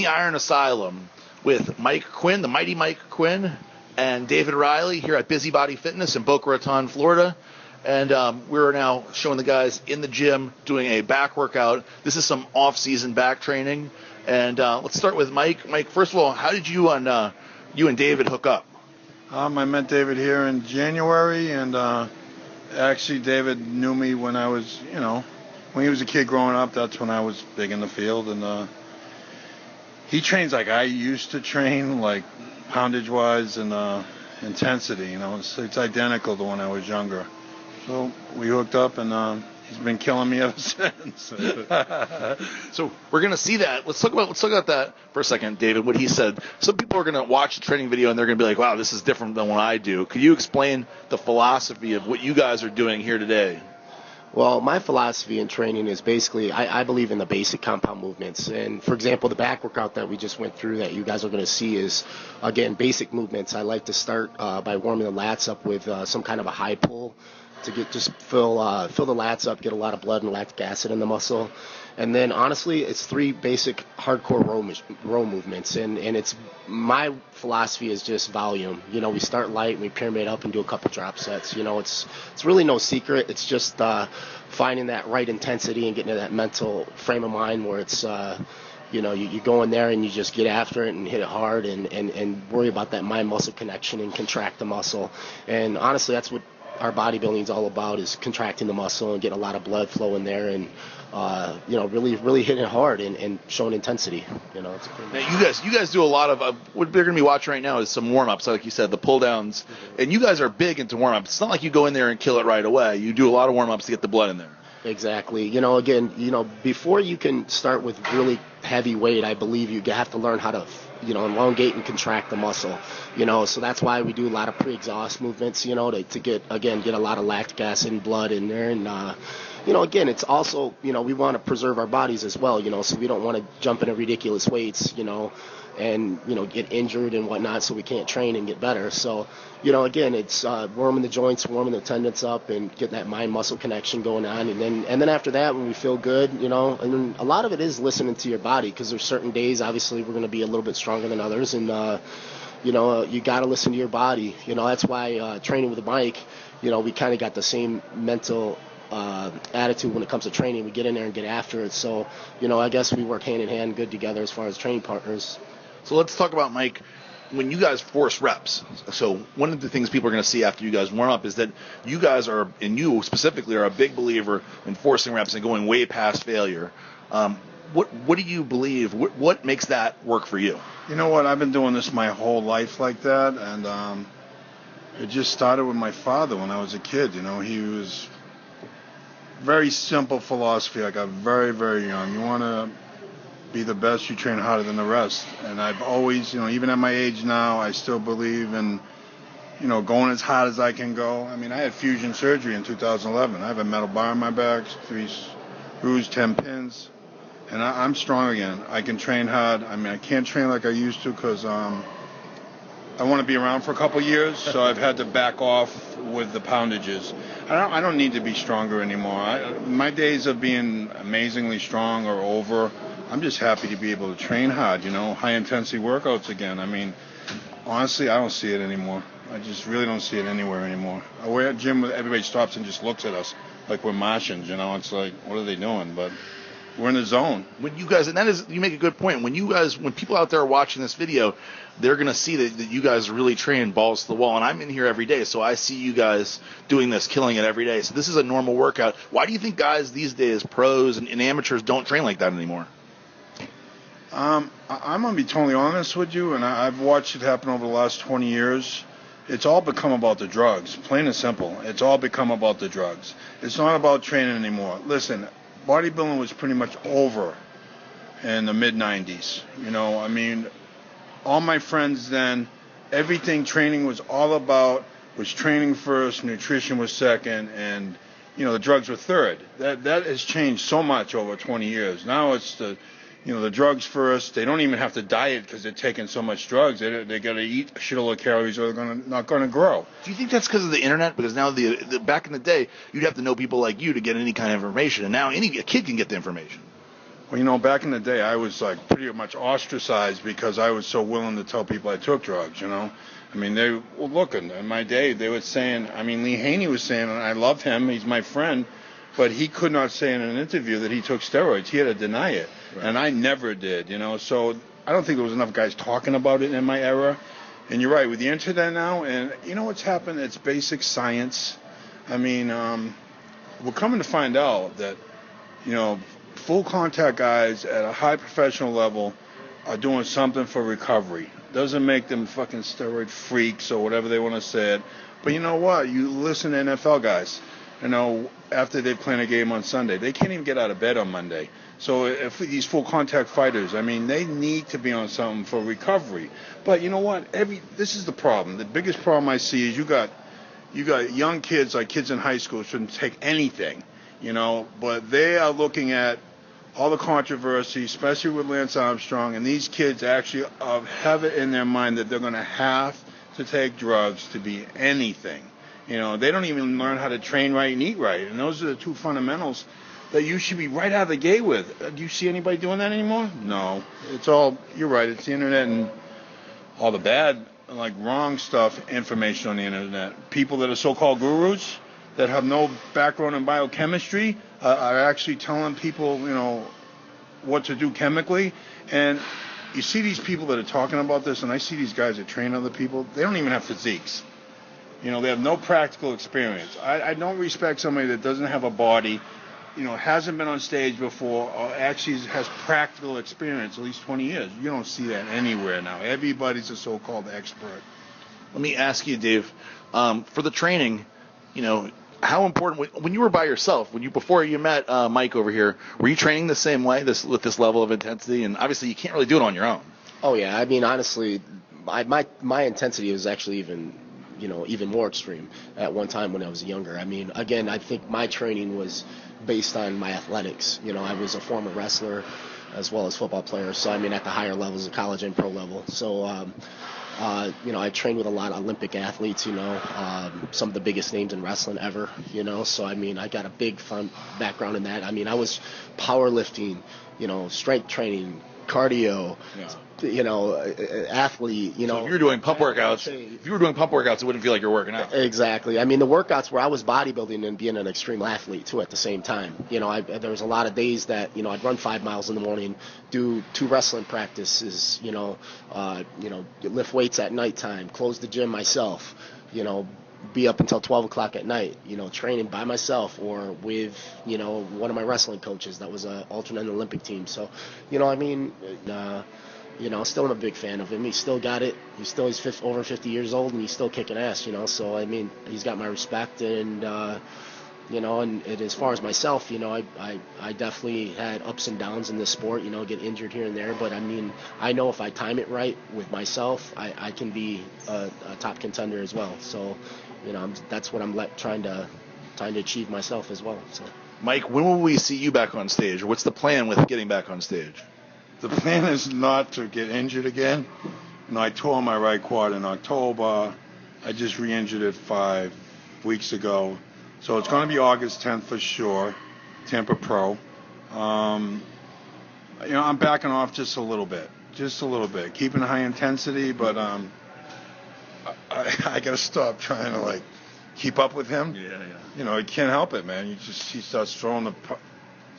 Iron Asylum with Mike Quinn, the mighty Mike Quinn, and David Riley here at Busybody Fitness in Boca Raton, Florida. And we're now showing the guys in the gym doing a back workout. This is some off-season back training. And let's start with Mike. Mike, first of all, how did you and David hook up? I met David here in January, and actually David knew me when I was, when he was a kid growing up. That's when I was big in the field, and he trains like I used to train, like poundage-wise and intensity. It's identical to when I was younger. So we hooked up, and he's been killing me ever since. So we're gonna see that. Let's talk about that for a second, David. What he said. Some people are gonna watch the training video and they're gonna be like, "Wow, this is different than what I do." Could you explain the philosophy of what you guys are doing here today? Well, my philosophy in training is basically I believe in the basic compound movements. And, for example, the back workout that we just went through that you guys are going to see is, again, basic movements. I like to start by warming the lats up with some kind of a high pull to fill the lats up, get a lot of blood and lactic acid in the muscle. And then, honestly, it's 3 basic hardcore row movements. And it's my philosophy is just volume. We start light and we pyramid up and do a couple drop sets. It's really no secret. It's just finding that right intensity and getting to that mental frame of mind where it's, you go in there and you just get after it and hit it hard and worry about that mind-muscle connection and contract the muscle. And, honestly, that's what our bodybuilding is all about, is contracting the muscle and getting a lot of blood flow in there and really hitting it hard and showing intensity. It's now you guys do a lot of what we're going to be watching right now is some warm-ups, like you said, the pull-downs. And you guys are big into warm-ups. It's not like you go in there and kill it right away. You do a lot of warm-ups to get the blood in there. Exactly. Before you can start with really heavy weight, I believe you have to learn how to elongate and contract the muscle, so that's why we do a lot of pre-exhaust movements, to get a lot of lactic acid and blood in there. And, again, it's also, we want to preserve our bodies as well, so we don't want to jump into ridiculous weights, and, get injured and whatnot, so we can't train and get better. So, again, it's warming the joints, warming the tendons up, and getting that mind-muscle connection going on. And then after that, when we feel good, and then a lot of it is listening to your body, because there's certain days, obviously, we're going to be a little bit stronger than others, and, you got to listen to your body. That's why training with Mike, we kind of got the same mental attitude when it comes to training. We get in there and get after it. So, I guess we work hand in hand good together as far as training partners. So let's talk about, Mike, when you guys force reps. So one of the things people are going to see after you guys warm up is that you guys are, and you specifically, are a big believer in forcing reps and going way past failure. What do you believe? What makes that work for you? You know what? I've been doing this my whole life like that, and it just started with my father when I was a kid. He was very simple philosophy. I got very, very young. You want to be the best, you train harder than the rest. And I've always, even at my age now, I still believe in, going as hard as I can go. I mean, I had fusion surgery in 2011. I have a metal bar in my back, 3 screws, 10 pins, and I'm strong again. I can train hard. I mean, I can't train like I used to because I want to be around for a couple years, so I've had to back off with the poundages. I don't need to be stronger anymore. My days of being amazingly strong are over. I'm just happy to be able to train hard, high-intensity workouts again. I mean, honestly, I don't see it anymore. I just really don't see it anywhere anymore. We're at a gym where everybody stops and just looks at us like we're Martians, It's like, what are they doing? But we're in the zone. When you guys, and that is, you make a good point. When people out there are watching this video, they're going to see that you guys really train balls to the wall. And I'm in here every day, so I see you guys doing this, killing it every day. So this is a normal workout. Why do you think guys these days, pros and amateurs, don't train like that anymore? I'm going to be totally honest with you, and I've watched it happen over the last 20 years. It's all become about the drugs, plain and simple. It's all become about the drugs. It's not about training anymore. Listen, bodybuilding was pretty much over in the mid-90s. I mean, all my friends then, everything training was all about was training first, nutrition was second, and, the drugs were third. That has changed so much over 20 years. Now it's the drugs first. They don't even have to diet because they're taking so much drugs. They got to eat a shitload of calories or they're not going to grow. Do you think that's because of the internet? Because now back in the day, you'd have to know people like you to get any kind of information, and now a kid can get the information. Well, back in the day, I was like pretty much ostracized because I was so willing to tell people I took drugs. I mean, they were looking. In my day, they were saying. I mean, Lee Haney was saying, and I love him. He's my friend, but he could not say in an interview that he took steroids. He had to deny it, right. And I never did. So I don't think there was enough guys talking about it in my era. And you're right, with the internet now, and you know what's happened? It's basic science. I mean, we're coming to find out that, full contact guys at a high professional level are doing something for recovery. Doesn't make them fucking steroid freaks or whatever they want to say it. But you know what? You listen to NFL guys, after they play a game on Sunday, they can't even get out of bed on Monday. So if these full contact fighters, I mean, they need to be on something for recovery. But you know what? This is the problem. The biggest problem I see is you got young kids, like kids in high school, shouldn't take anything, but they are looking at all the controversy, especially with Lance Armstrong, and these kids actually have it in their mind that they're going to have to take drugs to be anything. They don't even learn how to train right and eat right, and those are the two fundamentals that you should be right out of the gate with. Do you see anybody doing that anymore? No. You're right, it's the internet and all the bad, wrong stuff, information on the internet. People that are so-called gurus that have no background in biochemistry are actually telling people, what to do chemically. And you see these people that are talking about this, and I see these guys that train other people, they don't even have physiques. They have no practical experience. I don't respect somebody that doesn't have a body, hasn't been on stage before, or actually has practical experience, at least 20 years. You don't see that anywhere now. Everybody's a so-called expert. Let me ask you, Dave, for the training, how important, when you were by yourself, before you met Mike over here, were you training the same way, with this level of intensity? And obviously you can't really do it on your own. Oh, yeah. I mean, honestly, my intensity was actually even more extreme at one time when I was younger. I mean, again, I think my training was based on my athletics. I was a former wrestler as well as football player. So, I mean, at the higher levels of college and pro level. So, I trained with a lot of Olympic athletes, some of the biggest names in wrestling ever, So, I mean, I got a big fun background in that. I mean, I was powerlifting, strength training, cardio, athlete, So if you were doing pump workouts, it wouldn't feel like you're working out. Exactly. I mean, the workouts where I was bodybuilding and being an extreme athlete too at the same time. There was a lot of days that, I'd run 5 miles in the morning, do 2 wrestling practices, lift weights at nighttime, close the gym myself, be up until 12 o'clock at night, training by myself or with, one of my wrestling coaches that was an alternate Olympic team. So, still am a big fan of him. He's still got it. He's over 50 years old and he's still kicking ass, So, I mean, he's got my respect and, and as far as myself, I definitely had ups and downs in this sport, get injured here and there. But, I mean, I know if I time it right with myself, I can be a top contender as well. So, that's what I'm trying to achieve myself as well. So, Mike, when will we see you back on stage? Or what's the plan with getting back on stage? The plan is not to get injured again. I tore my right quad in October. I just re-injured it 5 weeks ago. So it's going to be August 10th for sure, Tampa Pro. I'm backing off just a little bit, keeping high intensity, but I got to stop trying to keep up with him. Yeah. I can't help it, man. He starts throwing the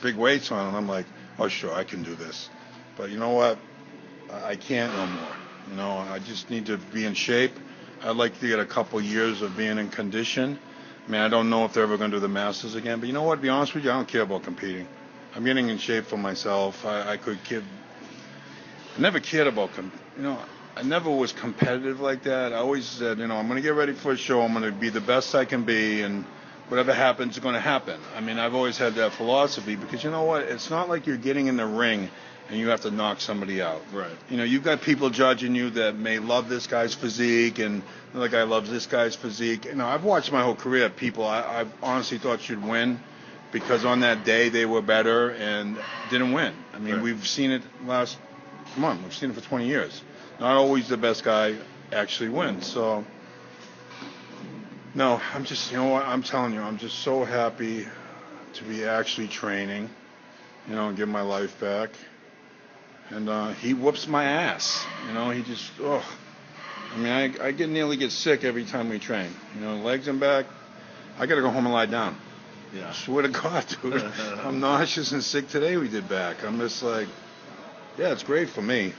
big weights on, and I'm like, oh sure, I can do this. But you know what? I can't no more. I just need to be in shape. I'd like to get a couple years of being in condition. I mean, I don't know if they're ever going to do the Masters again. But you know what? To be honest with you, I don't care about competing. I'm getting in shape for myself. I never cared about I never was competitive like that. I always said, I'm going to get ready for a show. I'm going to be the best I can be, and whatever happens is going to happen. I mean, I've always had that philosophy because you know what? It's not like you're getting in the ring and you have to knock somebody out. Right. You've got people judging you that may love this guy's physique and another guy loves this guy's physique. I've watched my whole career people I honestly thought should win because on that day they were better and didn't win. I mean, We've seen it we've seen it for 20 years. Not always the best guy actually wins. So, no, I'm just, I'm telling you, I'm just so happy to be actually training. and get my life back. And he whoops my ass. He just, I nearly get sick every time we train. Legs and back, I got to go home and lie down. Yeah. Swear to God, dude. I'm nauseous and sick today we did back. I'm just like, yeah, it's great for me.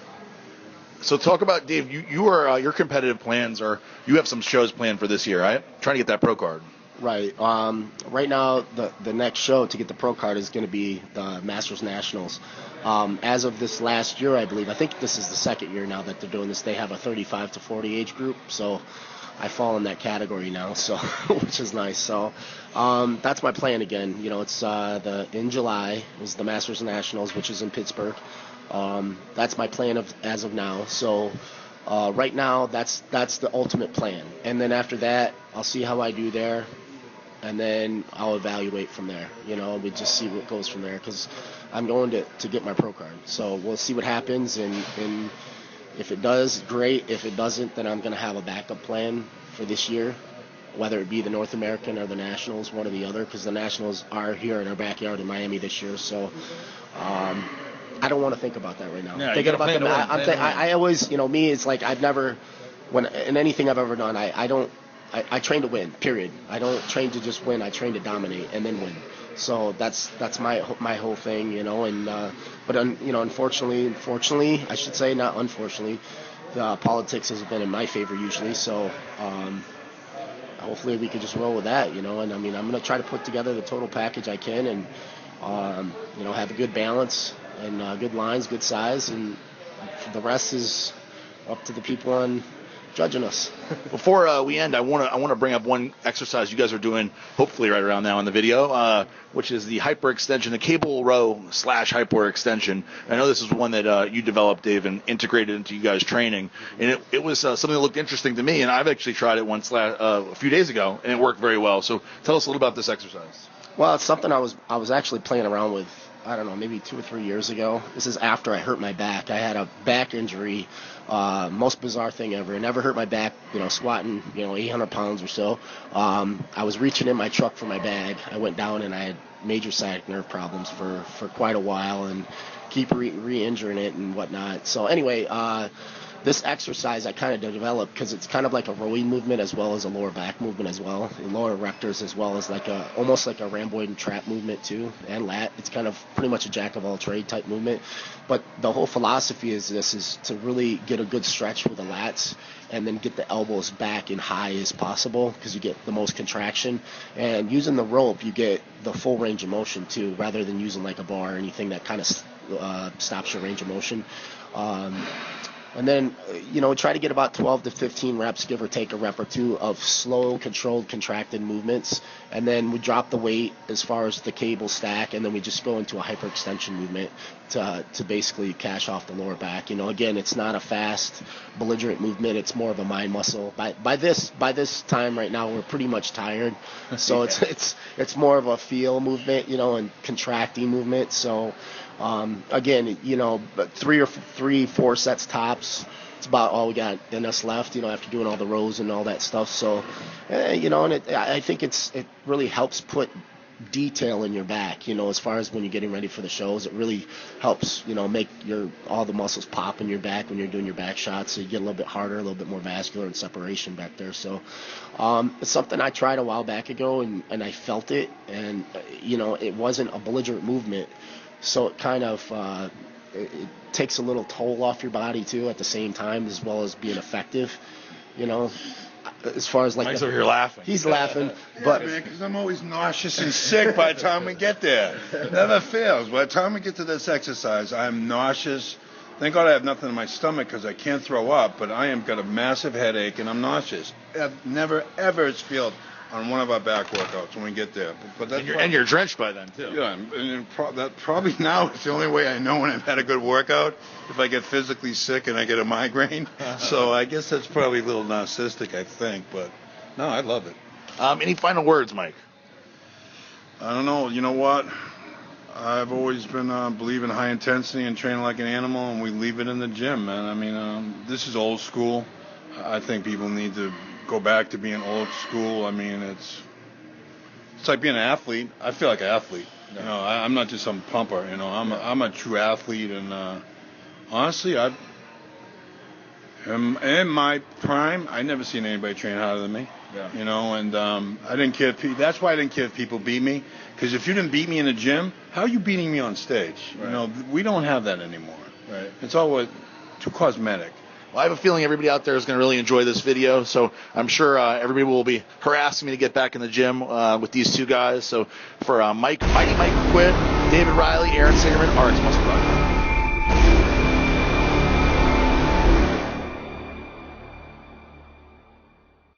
So talk about, Dave, your competitive plans are, you have some shows planned for this year, right? Trying to get that pro card. Right. Right now, the next show to get the pro card is going to be the Masters Nationals. As of this last year, I believe, I think this is the second year now that they're doing this, they have a 35 to 40 age group. So I fall in that category now, so which is nice. So that's my plan again. It's in July is the Masters Nationals, which is in Pittsburgh. That's my plan as of now. So right now, that's the ultimate plan. And then after that, I'll see how I do there. And then I'll evaluate from there. We just see what goes from there because I'm going to get my pro card. So we'll see what happens, and if it does, great. If it doesn't, then I'm going to have a backup plan for this year, whether it be the North American or the Nationals, one or the other, because the Nationals are here in our backyard in Miami this year. So I don't want to think about that right now. Yeah, Thinking about I always, me, it's like I've never, in anything I've ever done, I train to win, period. I don't train to just win. I train to dominate and then win. So that's my whole thing, but unfortunately, I should say, not unfortunately, the politics has been in my favor usually. So hopefully we could just roll with that, and I'm going to try to put together the total package I can, and have a good balance and good lines, good size, and the rest is up to the people on judging us. Before we end, I want to bring up one exercise you guys are doing, hopefully right around now in the video, which is the hyperextension, the cable row / hyperextension. I know this is one that you developed, Dave, and integrated into you guys' training, and it was something that looked interesting to me, and I've actually tried it once a few days ago, and it worked very well. So tell us a little about this exercise. Well, it's something I was actually playing around with, I don't know, maybe 2 or 3 years ago. This is after I hurt my back. I had a back injury, most bizarre thing ever. I never hurt my back, squatting, 800 pounds or so. I was reaching in my truck for my bag. I went down and I had major sciatic nerve problems for quite a while and keep re-injuring it and whatnot. So anyway, this exercise I kind of developed because it's kind of like a rowing movement as well as a lower back movement as well, and lower erectors as well as almost like a rhomboid and trap movement too, and lat. It's kind of pretty much a jack of all trade type movement. But the whole philosophy is to really get a good stretch with the lats and then get the elbows back and high as possible because you get the most contraction. And using the rope, you get the full range of motion too, rather than using like a bar or anything that kind of stops your range of motion. And then, try to get about 12 to 15 reps, give or take a rep or two, of slow, controlled, contracted movements. And then we drop the weight as far as the cable stack, and then we just go into a hyperextension movement to basically cash off the lower back. Again, it's not a fast, belligerent movement. It's more of a mind muscle. By this time right now, we're pretty much tired. So it's more of a feel movement, and contracting movement. So again, 3-4 sets tops. It's about all we got in us left, after doing all the rows and all that stuff. So, and I think it really helps put detail in your back, as far as when you're getting ready for the shows. It really helps, make all the muscles pop in your back when you're doing your back shots. So you get a little bit harder, a little bit more vascular and separation back there. So it's something I tried a while back ago, and I felt it. And, it wasn't a belligerent movement. So it kind of it takes a little toll off your body too at the same time, as well as being effective. As far as Mike's over here laughing. He's laughing, Yeah, but man, because I'm always nauseous and sick by the time we get there. Never fails. By the time we get to this exercise, I'm nauseous. Thank God I have nothing in my stomach because I can't throw up, but I am got a massive headache and I'm nauseous. I've never ever experienced on one of our back workouts when we get there. But that's and you're drenched by then, too. Yeah, and that probably now is the only way I know when I've had a good workout, if I get physically sick and I get a migraine. So I guess that's probably a little narcissistic, I think. But, no, I love it. Any final words, Mike? I don't know. You know what? I've always been believe in high intensity and training like an animal, and we leave it in the gym, man. I mean, this is old school. I think people need to go back to being old school. I mean, it's like being an athlete. I feel like an athlete. You know, I'm not just some pumper. You know, I'm a true athlete, and honestly, in my prime, I never seen anybody train harder than me. Yeah. You know, and I didn't care. That's why I didn't care if people beat me, because if you didn't beat me in the gym, how are you beating me on stage? Right. You know, we don't have that anymore. Right. It's all too cosmetic. Well, I have a feeling everybody out there is going to really enjoy this video, so I'm sure everybody will be harassing me to get back in the gym with these two guys. So for Mighty Mike Quinn, David Riley, Aaron Singerman, RX Muscle Club.